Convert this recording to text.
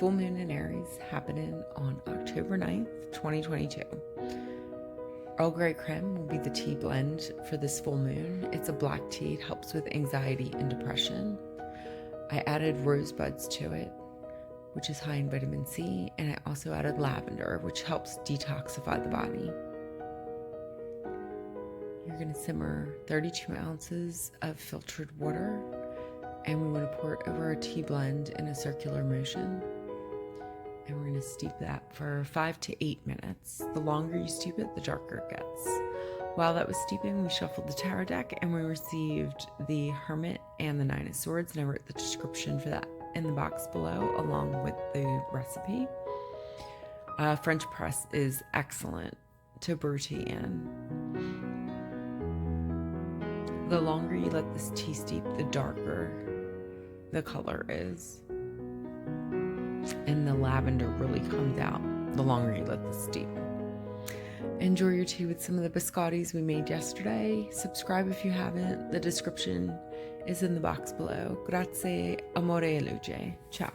full moon in Aries happening on October 9th, 2022. Earl Grey Creme will be the tea blend for this full moon. It's a black tea. It helps with anxiety and depression. I added rosebuds to it, which is high in vitamin C, and I also added lavender, which helps detoxify the body. You're going to simmer 32 ounces of filtered water, and we want to pour it over our tea blend in a circular motion. And we're going to steep that for 5 to 8 minutes. The longer you steep it, the darker it gets. While that was steeping, we shuffled the tarot deck and we received the Hermit and the Nine of Swords, and I wrote the description for that in the box below along with the recipe. French press is excellent to brew tea in. The longer you let this tea steep, the darker the color is. And the lavender really comes out the longer you let this steep. Enjoy your tea with some of the biscottis we made yesterday. Subscribe if you haven't. The description is in the box below. Grazie, amore e luce. Ciao.